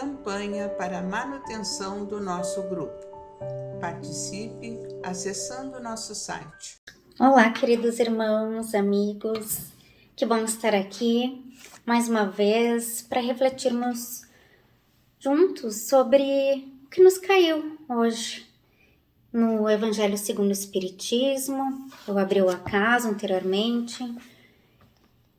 campanha para a manutenção do nosso grupo. Participe acessando nosso site. Olá, queridos irmãos, amigos, que bom estar aqui mais uma vez para refletirmos juntos sobre o que nos caiu hoje no Evangelho segundo o Espiritismo. Eu abri o acaso anteriormente,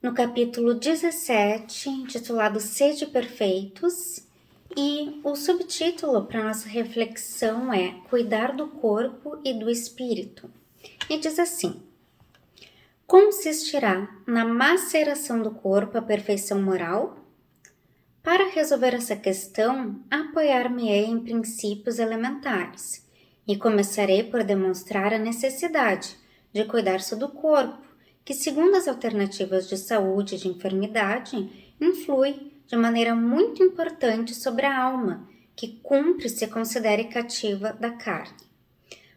no capítulo 17, intitulado Sede Perfeitos, e o subtítulo para nossa reflexão é Cuidar do Corpo e do Espírito. E diz assim: consistirá na maceração do corpo a perfeição moral? Para resolver essa questão, apoiar-me-ei em princípios elementares e começarei por demonstrar a necessidade de cuidar-se do corpo, que, segundo as alternativas de saúde e de enfermidade, influi de maneira muito importante sobre a alma, que cumpre se considere cativa da carne.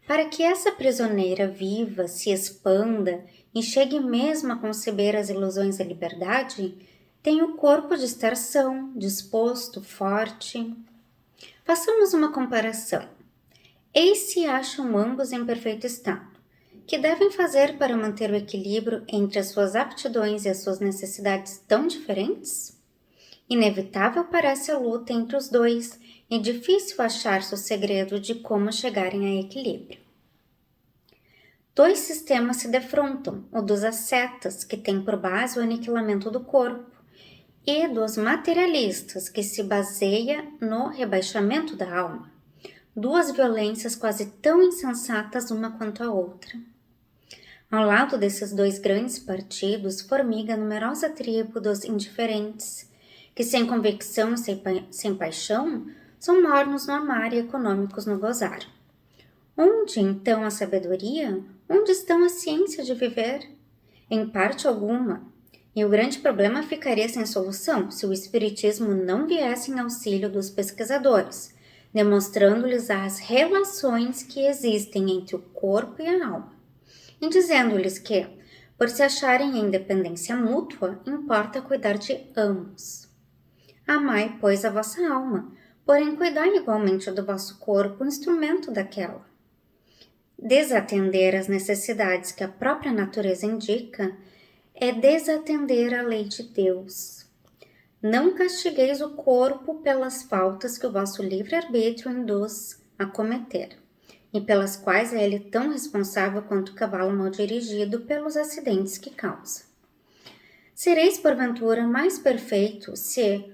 Para que essa prisioneira viva, se expanda e chegue mesmo a conceber as ilusões da liberdade, tem o corpo de estar são, disposto, forte. Façamos uma comparação. Eis se acham ambos em perfeito estado. Que devem fazer para manter o equilíbrio entre as suas aptidões e as suas necessidades tão diferentes? Inevitável parece a luta entre os dois e difícil achar-se o segredo de como chegarem a equilíbrio. Dois sistemas se defrontam, o dos ascetas, que tem por base o aniquilamento do corpo, e dos materialistas, que se baseia no rebaixamento da alma. Duas violências quase tão insensatas uma quanto a outra. Ao lado desses dois grandes partidos formiga a numerosa tribo dos indiferentes, que sem convicção e sem paixão são mornos no amar e econômicos no gozar. Onde, então, a sabedoria? Onde estão a ciência de viver? Em parte alguma. E o grande problema ficaria sem solução se o espiritismo não viesse em auxílio dos pesquisadores, demonstrando-lhes as relações que existem entre o corpo e a alma, e dizendo-lhes que, por se acharem em independência mútua, importa cuidar de ambos. Amai, pois, a vossa alma, porém cuidai igualmente do vosso corpo, instrumento daquela. Desatender às necessidades que a própria natureza indica é desatender a lei de Deus. Não castigueis o corpo pelas faltas que o vosso livre-arbítrio induz a cometer, e pelas quais é ele tão responsável quanto o cavalo mal dirigido pelos acidentes que causa. Sereis, porventura, mais perfeito se,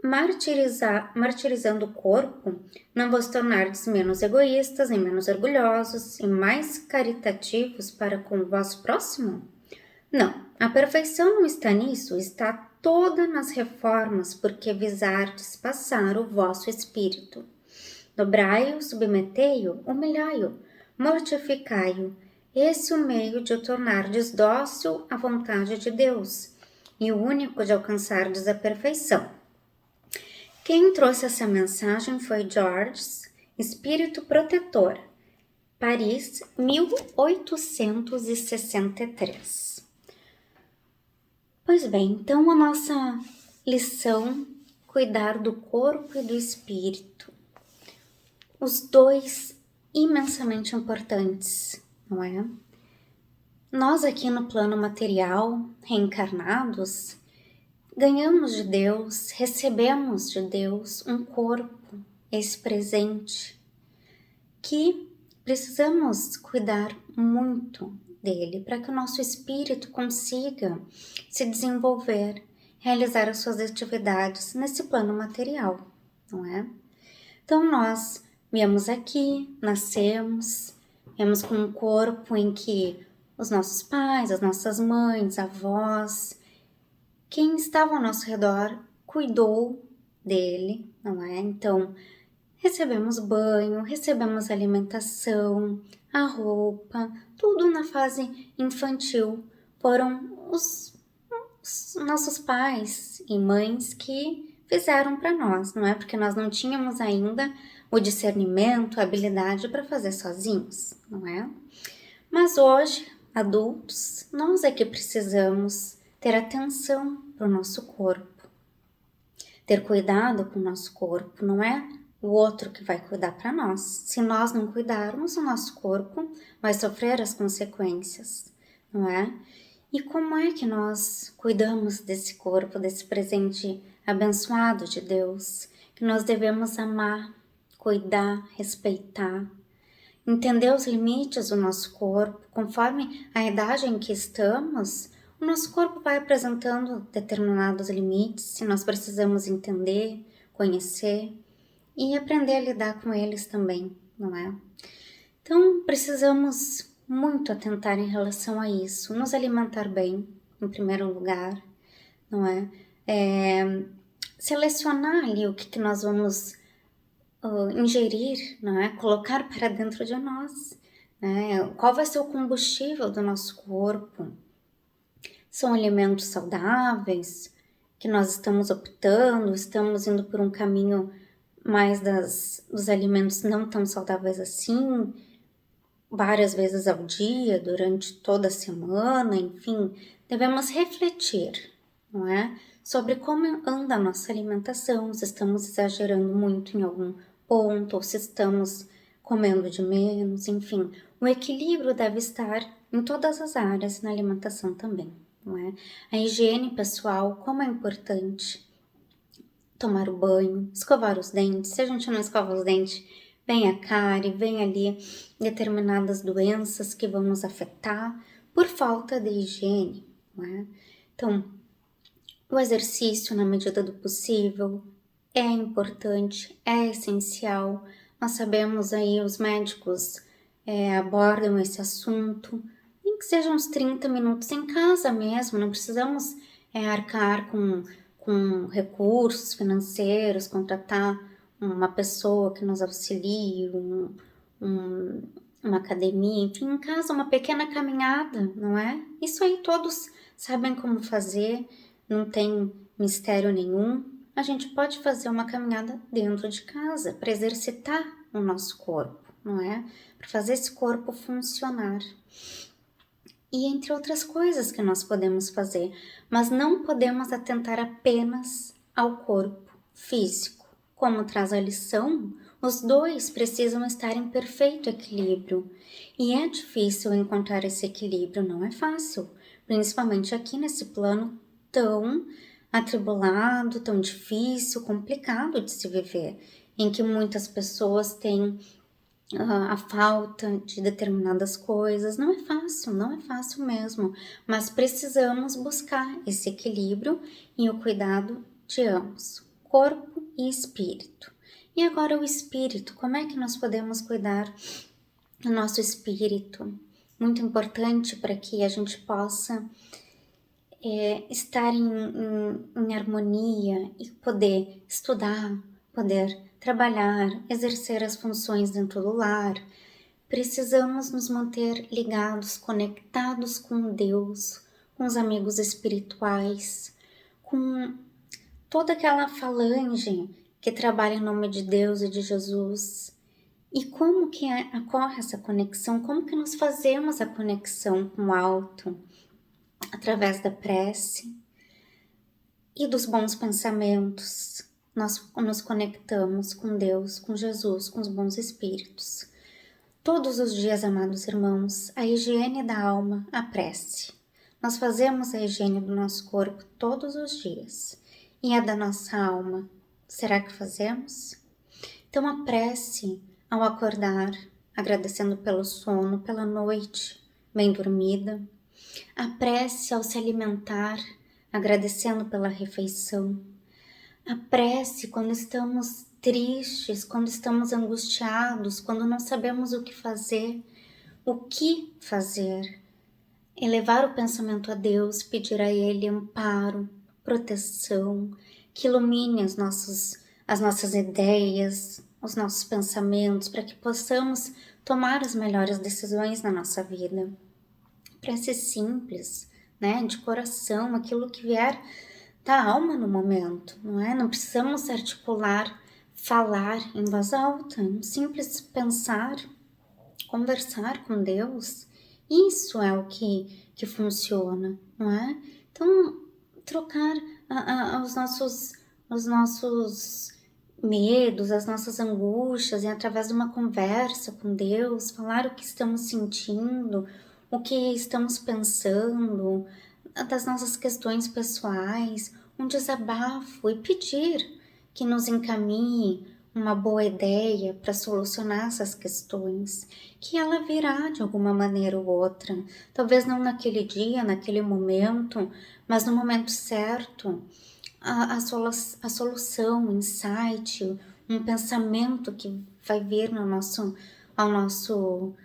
martirizando o corpo, não vos tornardes menos egoístas, nem menos orgulhosos, e mais caritativos para com o vosso próximo? Não, a perfeição não está nisso, está toda nas reformas, porque visardes passar o vosso espírito. Dobrai-o, submetei-o, humilhai-o, mortificai-o. Esse é o meio de o tornardes dócil à vontade de Deus, e o único de alcançardes a perfeição. Quem trouxe essa mensagem foi Georges, Espírito Protetor, Paris, 1863. Pois bem, então a nossa lição, cuidar do corpo e do espírito. Os dois imensamente importantes, não é? Nós aqui no plano material, reencarnados, ganhamos de Deus, recebemos de Deus um corpo, esse presente, que precisamos cuidar muito dele para que o nosso espírito consiga se desenvolver, realizar as suas atividades nesse plano material, não é? Então nós viemos aqui, nascemos, viemos com um corpo em que os nossos pais, as nossas mães, avós, quem estava ao nosso redor cuidou dele, não é? Então recebemos banho, recebemos alimentação, a roupa, tudo na fase infantil. Foram os nossos pais e mães que fizeram para nós, não é? Porque nós não tínhamos ainda o discernimento, a habilidade para fazer sozinhos, não é? Mas hoje, adultos, nós é que precisamos ter atenção para o nosso corpo. ter cuidado com o nosso corpo, não é o outro que vai cuidar para nós. Se nós não cuidarmos, o nosso corpo vai sofrer as consequências, não é? E como é que nós cuidamos desse corpo, desse presente abençoado de Deus, que nós devemos amar, cuidar, respeitar, entender os limites do nosso corpo? Conforme a idade em que estamos, o nosso corpo vai apresentando determinados limites e nós precisamos entender, conhecer e aprender a lidar com eles também, não é? Então, precisamos muito atentar em relação a isso, nos alimentar bem, em primeiro lugar, não é? Selecionar ali o que nós vamos ingerir, não é? Colocar para dentro de nós, né? Qual vai ser o combustível do nosso corpo? São alimentos saudáveis que nós estamos optando, estamos indo por um caminho mais dos alimentos não tão saudáveis assim, várias vezes ao dia, durante toda a semana, enfim, devemos refletir, não é? Sobre como anda a nossa alimentação, se estamos exagerando muito em algum ponto, ou se estamos comendo de menos, enfim. O equilíbrio deve estar em todas as áreas, na alimentação também, não é? A higiene pessoal, como é importante. Tomar o banho, escovar os dentes. Se a gente não escova os dentes, vem a cárie, vem ali determinadas doenças que vão nos afetar por falta de higiene, não é? Então, o exercício, na medida do possível, é importante, é essencial. Nós sabemos aí, os médicos abordam esse assunto, nem que sejam uns 30 minutos em casa mesmo, não precisamos arcar com recursos financeiros, contratar uma pessoa que nos auxilie, uma academia, enfim, em casa uma pequena caminhada, não é? Isso aí todos sabem como fazer, não tem mistério nenhum. A gente pode fazer uma caminhada dentro de casa para exercitar o nosso corpo, não é? Para fazer esse corpo funcionar. E entre outras coisas que nós podemos fazer, mas não podemos atentar apenas ao corpo físico. Como traz a lição, os dois precisam estar em perfeito equilíbrio. E é difícil encontrar esse equilíbrio, não é fácil, principalmente aqui nesse plano tão atribulado, tão difícil, complicado de se viver, em que muitas pessoas têm a falta de determinadas coisas. Não é fácil mesmo, mas precisamos buscar esse equilíbrio e o cuidado de ambos, corpo e espírito. E agora o espírito, como é que nós podemos cuidar do nosso espírito? Muito importante para que a gente possa estar em harmonia e poder estudar, poder trabalhar, exercer as funções dentro do lar. Precisamos nos manter ligados, conectados com Deus, com os amigos espirituais, com toda aquela falange que trabalha em nome de Deus e de Jesus. E como que ocorre essa conexão? Como que nós fazemos a conexão com o alto? Através da prece e dos bons pensamentos. Nós nos conectamos com Deus, com Jesus, com os bons espíritos. Todos os dias, amados irmãos, a higiene da alma, a prece. Nós fazemos a higiene do nosso corpo todos os dias. E a da nossa alma, será que fazemos? Então a prece, ao acordar, agradecendo pelo sono, pela noite bem dormida. A prece ao se alimentar, agradecendo pela refeição. A prece quando estamos tristes, quando estamos angustiados, quando não sabemos o que fazer. O que fazer? Elevar o pensamento a Deus, pedir a Ele amparo, proteção, que ilumine as nossas ideias, os nossos pensamentos, para que possamos tomar as melhores decisões na nossa vida. Prece simples, né, de coração, aquilo que vier da alma no momento, não é? Não precisamos articular, falar em voz alta, um simples pensar, conversar com Deus, isso é o que funciona, não é? Então, trocar os nossos os nossos medos, as nossas angústias, e através de uma conversa com Deus, falar o que estamos sentindo, o que estamos pensando, das nossas questões pessoais, um desabafo e pedir que nos encaminhe uma boa ideia para solucionar essas questões, que ela virá de alguma maneira ou outra, talvez não naquele dia, naquele momento, mas no momento certo, a solução, o insight, um pensamento que vai vir no nosso, ao nosso,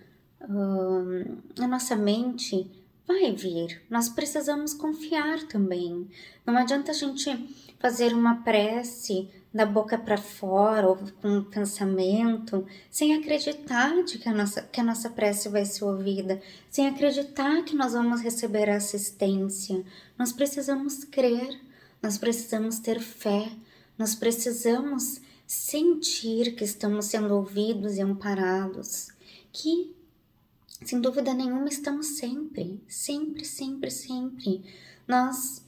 na nossa mente, vai vir. Nós precisamos confiar também. Não adianta a gente fazer uma prece da boca para fora ou com um pensamento sem acreditar de que a nossa prece vai ser ouvida, sem acreditar que nós vamos receber a assistência. Nós precisamos crer, nós precisamos ter fé, nós precisamos sentir que estamos sendo ouvidos e amparados, que sem dúvida nenhuma estamos sempre, sempre, sempre, sempre. Nós,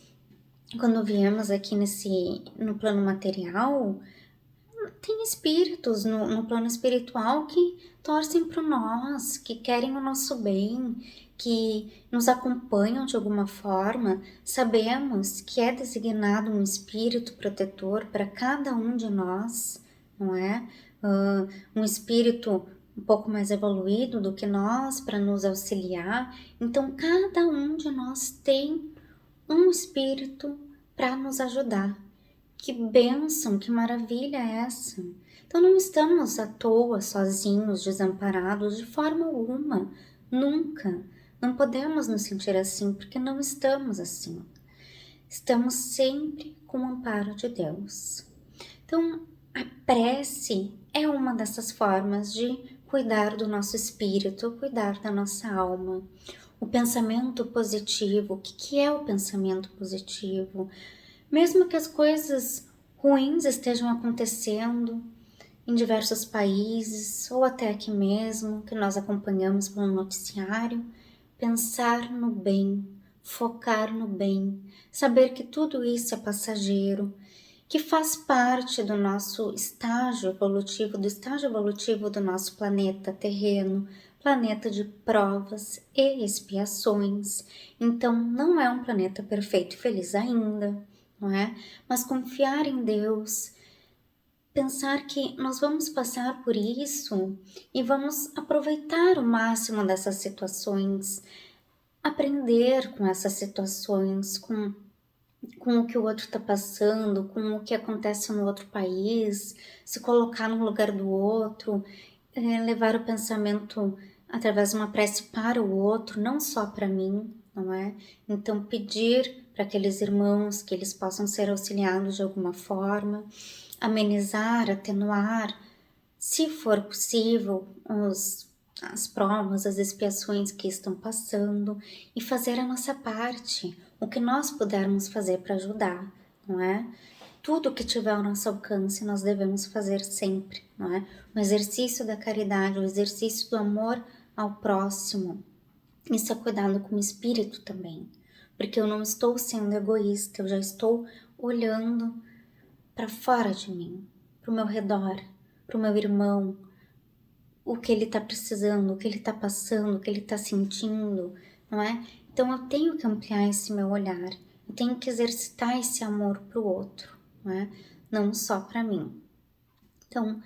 quando viemos aqui no plano material, tem espíritos no plano espiritual que torcem por nós, que querem o nosso bem, que nos acompanham de alguma forma. Sabemos que é designado um espírito protetor para cada um de nós, não é? Um espírito um pouco mais evoluído do que nós para nos auxiliar. Então, cada um de nós tem um espírito para nos ajudar. Que bênção, que maravilha é essa! Então não estamos à toa, sozinhos, desamparados, de forma alguma, nunca. Não podemos nos sentir assim, porque não estamos assim. Estamos sempre com o amparo de Deus. Então, a prece é uma dessas formas de cuidar do nosso espírito, cuidar da nossa alma. O pensamento positivo, o que é o pensamento positivo? Mesmo que as coisas ruins estejam acontecendo em diversos países, ou até aqui mesmo, que nós acompanhamos pelo noticiário, pensar no bem, focar no bem, saber que tudo isso é passageiro, que faz parte do nosso estágio evolutivo do nosso planeta terreno, planeta de provas e expiações. Então, não é um planeta perfeito e feliz ainda, não é? Mas confiar em Deus, pensar que nós vamos passar por isso e vamos aproveitar o máximo dessas situações, aprender com essas situações, com o que o outro está passando, com o que acontece no outro país, se colocar no lugar do outro, levar o pensamento através de uma prece para o outro, não só para mim, não é? Então pedir para aqueles irmãos que eles possam ser auxiliados de alguma forma, amenizar, atenuar, se for possível, as provas, as expiações que estão passando e fazer a nossa parte, o que nós pudermos fazer para ajudar, não é? Tudo que tiver ao nosso alcance nós devemos fazer sempre, não é? O exercício da caridade, o exercício do amor ao próximo. Isso é cuidado com o espírito também, porque eu não estou sendo egoísta, eu já estou olhando para fora de mim, para o meu redor, para o meu irmão, o que ele está precisando, o que ele está passando, o que ele está sentindo, não é? Então eu tenho que ampliar esse meu olhar, eu tenho que exercitar esse amor para o outro, não é? Não só para mim. Então,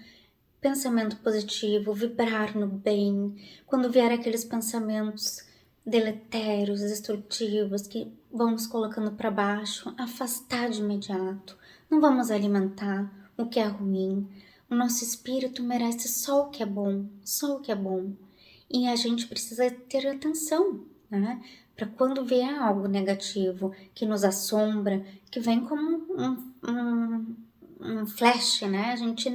pensamento positivo, vibrar no bem, quando vier aqueles pensamentos deletérios, destrutivos, que vão nos colocando para baixo, afastar de imediato, não vamos alimentar o que é ruim. O nosso espírito merece só o que é bom, só o que é bom. E a gente precisa ter atenção, né? Para quando vier algo negativo que nos assombra, que vem como um flash, né? A gente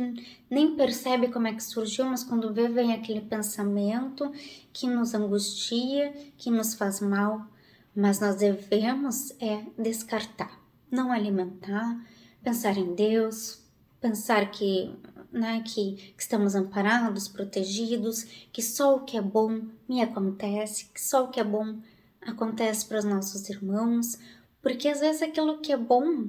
nem percebe como é que surgiu, mas quando vê, vem aquele pensamento que nos angustia, que nos faz mal. Mas nós devemos descartar, não alimentar, pensar em Deus, pensar que estamos amparados, protegidos, que só o que é bom me acontece, que só o que é bom acontece para os nossos irmãos, porque às vezes aquilo que é bom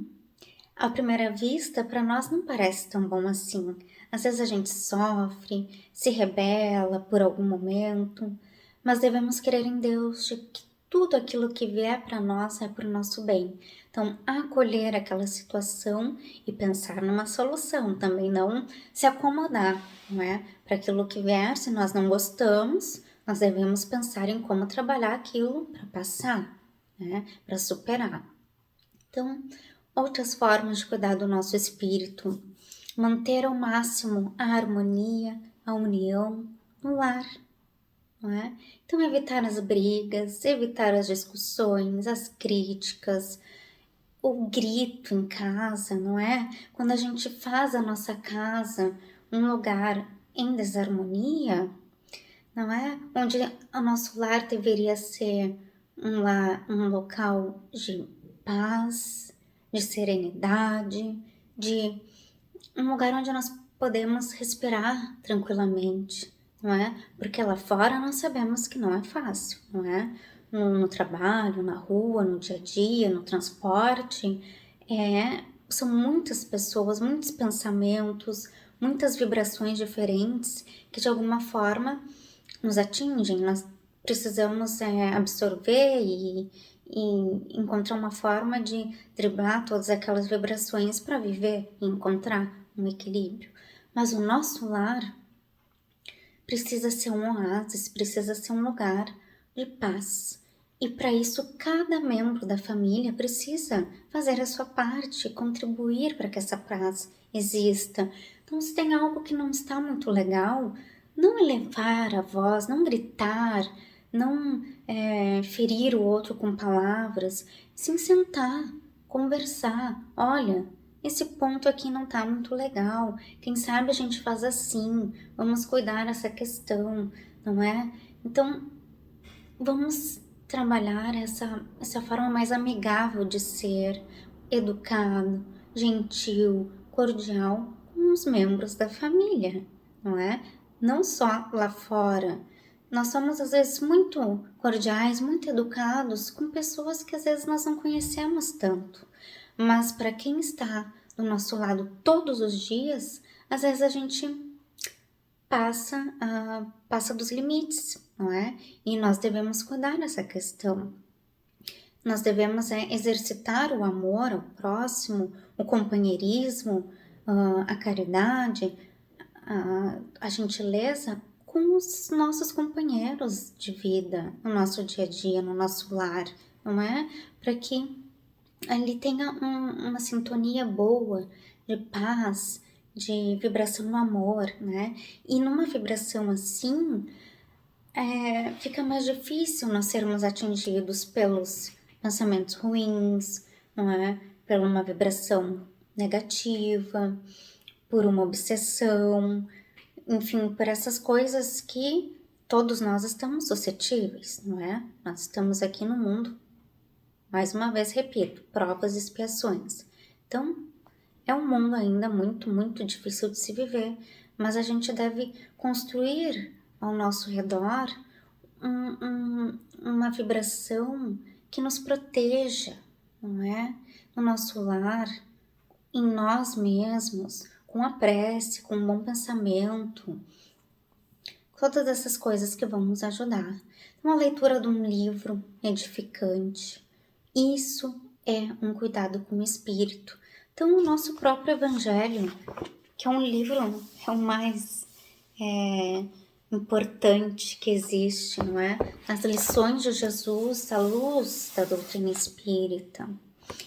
À primeira vista, para nós não parece tão bom assim. Às vezes a gente sofre, se rebela por algum momento, mas devemos crer em Deus de que tudo aquilo que vier para nós é para o nosso bem. Então, acolher aquela situação e pensar numa solução, também não se acomodar, não é? Para aquilo que vier, se nós não gostamos, nós devemos pensar em como trabalhar aquilo para passar, né? Para superar. Então, outras formas de cuidar do nosso espírito, manter ao máximo a harmonia, a união no lar, não é? Então, evitar as brigas, evitar as discussões, as críticas, o grito em casa, não é? Quando a gente faz a nossa casa um lugar em desarmonia, não é? Onde o nosso lar deveria ser um local de paz, de serenidade, de um lugar onde nós podemos respirar tranquilamente, não é? Porque lá fora nós sabemos que não é fácil, não é? No trabalho, na rua, no dia a dia, no transporte, são muitas pessoas, muitos pensamentos, muitas vibrações diferentes que de alguma forma nos atingem. Nós precisamos absorver e encontrar uma forma de driblar todas aquelas vibrações para viver e encontrar um equilíbrio. Mas o nosso lar precisa ser um oásis, precisa ser um lugar de paz. E para isso, cada membro da família precisa fazer a sua parte, contribuir para que essa paz exista. Então, se tem algo que não está muito legal, não elevar a voz, não gritar, não ferir o outro com palavras, sim sentar, conversar. Olha, esse ponto aqui não tá muito legal. Quem sabe a gente faz assim, vamos cuidar dessa questão, não é? Então, vamos trabalhar essa forma mais amigável de ser, educado, gentil, cordial com os membros da família, não é? Não só lá fora. Nós somos às vezes muito cordiais, muito educados com pessoas que às vezes nós não conhecemos tanto. Mas para quem está do nosso lado todos os dias, às vezes a gente passa dos limites, não é? E nós devemos cuidar dessa questão. Nós devemos exercitar o amor ao próximo, o companheirismo, a caridade, a gentileza com os nossos companheiros de vida, no nosso dia a dia, no nosso lar, não é? Para que ali tenha uma sintonia boa de paz, de vibração no amor, né? E numa vibração assim, fica mais difícil nós sermos atingidos pelos pensamentos ruins, não é? Por uma vibração negativa, por uma obsessão, enfim, por essas coisas que todos nós estamos suscetíveis, não é? Nós estamos aqui no mundo, mais uma vez repito, provas e expiações. Então, é um mundo ainda muito, muito difícil de se viver, mas a gente deve construir ao nosso redor uma vibração que nos proteja, não é? No nosso lar, em nós mesmos, com a prece, com um bom pensamento, todas essas coisas que vão nos ajudar. Uma leitura de um livro edificante, isso é um cuidado com o espírito. Então, o nosso próprio Evangelho, que é um livro, é o mais importante que existe, não é? As lições de Jesus à luz da doutrina espírita.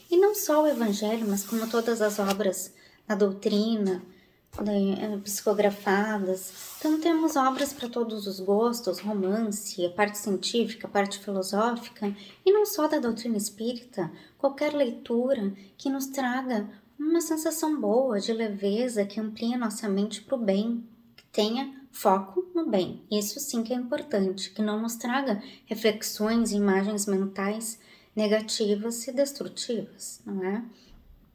E não só o Evangelho, mas como todas as obras da doutrina, psicografadas. Então temos obras para todos os gostos, romance, a parte científica, a parte filosófica, e não só da doutrina espírita, qualquer leitura que nos traga uma sensação boa, de leveza, que amplie a nossa mente para o bem, que tenha foco no bem. Isso sim que é importante, que não nos traga reflexões e imagens mentais negativas e destrutivas, não é?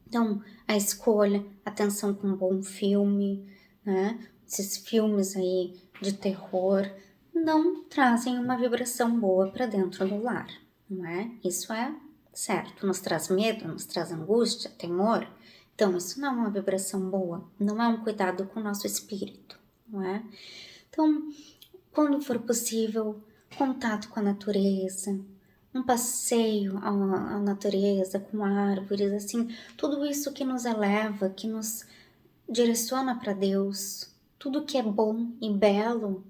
Então, a escolha, atenção com um bom filme, né? Esses filmes aí de terror não trazem uma vibração boa para dentro do lar, não é? Isso é certo, nos traz medo, nos traz angústia, temor. Então, isso não é uma vibração boa, não é um cuidado com o nosso espírito, não é? Então, quando for possível, contato com a natureza, um passeio à natureza, com árvores, assim, tudo isso que nos eleva, que nos direciona para Deus, tudo que é bom e belo,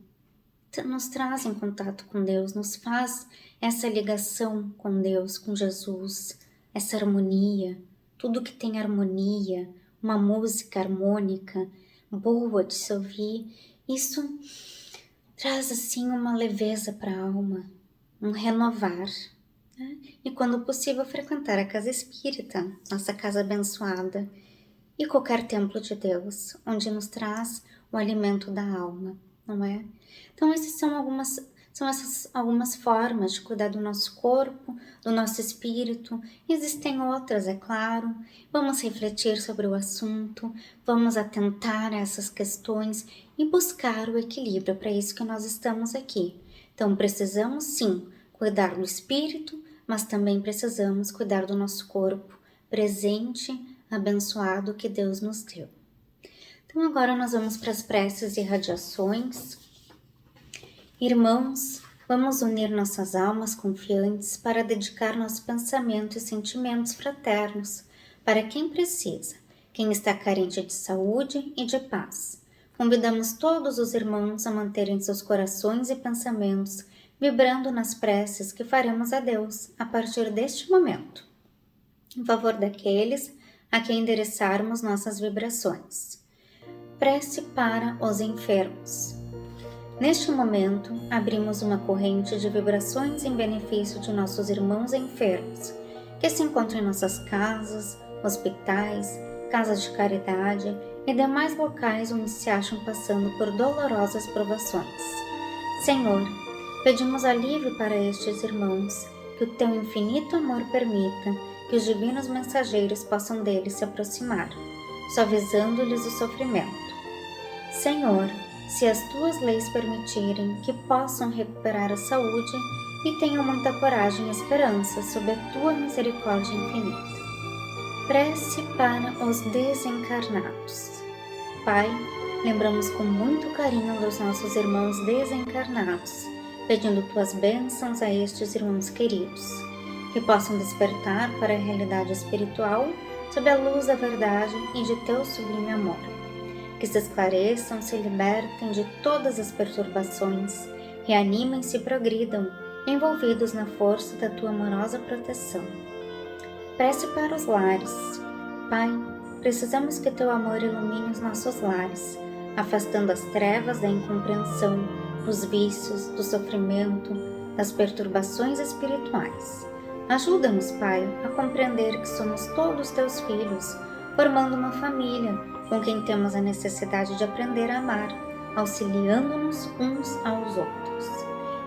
nos traz em contato com Deus, nos faz essa ligação com Deus, com Jesus, essa harmonia, tudo que tem harmonia, uma música harmônica, boa de se ouvir, isso traz assim uma leveza para a alma, um renovar, né? E quando possível frequentar a casa espírita, nossa casa abençoada, e qualquer templo de Deus, onde nos traz o alimento da alma, não é? Então essas essas algumas formas de cuidar do nosso corpo, do nosso espírito. Existem outras, é claro. Vamos refletir sobre o assunto, vamos atentar a essas questões e buscar o equilíbrio. Para isso que nós estamos aqui. Então precisamos sim cuidar do espírito, mas também precisamos cuidar do nosso corpo presente, abençoado que Deus nos deu. Então agora nós vamos para as preces e radiações. Irmãos, vamos unir nossas almas confiantes para dedicar nosso pensamento e sentimentos fraternos para quem precisa, quem está carente de saúde e de paz. Convidamos todos os irmãos a manterem seus corações e pensamentos vibrando nas preces que faremos a Deus a partir deste momento, em favor daqueles a quem endereçarmos nossas vibrações. Prece para os enfermos. Neste momento, abrimos uma corrente de vibrações em benefício de nossos irmãos enfermos, que se encontram em nossas casas, hospitais, casas de caridade e demais locais onde se acham passando por dolorosas provações. Senhor, pedimos alívio para estes irmãos, que o teu infinito amor permita que os divinos mensageiros possam deles se aproximar, suavizando-lhes o sofrimento. Senhor, se as tuas leis permitirem que possam recuperar a saúde e tenham muita coragem e esperança sob a tua misericórdia infinita. Prece para os desencarnados. Pai, lembramos com muito carinho dos nossos irmãos desencarnados, pedindo tuas bênçãos a estes irmãos queridos, que possam despertar para a realidade espiritual sob a luz da verdade e de teu sublime amor. Que se esclareçam, se libertem de todas as perturbações, reanimem-se e progridam, envolvidos na força da tua amorosa proteção. Prece para os lares. Pai, precisamos que teu amor ilumine os nossos lares, afastando as trevas da incompreensão, dos vícios, do sofrimento, das perturbações espirituais. Ajuda-nos, Pai, a compreender que somos todos teus filhos, formando uma família, com quem temos a necessidade de aprender a amar, auxiliando-nos uns aos outros.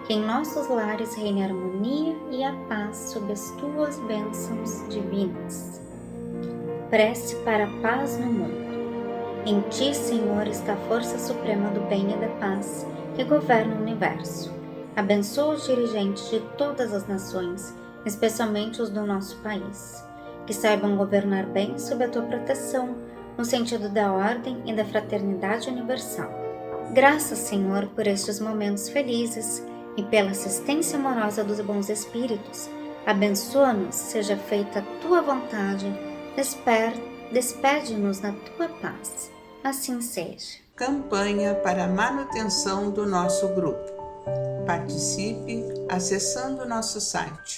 Que em nossos lares reine a harmonia e a paz sob as tuas bênçãos divinas. Prece para a paz no mundo. Em ti, Senhor, está a força suprema do bem e da paz que governa o universo. Abençoa os dirigentes de todas as nações, especialmente os do nosso país, que saibam governar bem sob a tua proteção, no sentido da ordem e da fraternidade universal. Graças, Senhor, por estes momentos felizes e pela assistência amorosa dos bons espíritos. Abençoa-nos, seja feita a tua vontade, despede-nos na tua paz. Assim seja. Campanha para a manutenção do nosso grupo. Participe acessando nosso site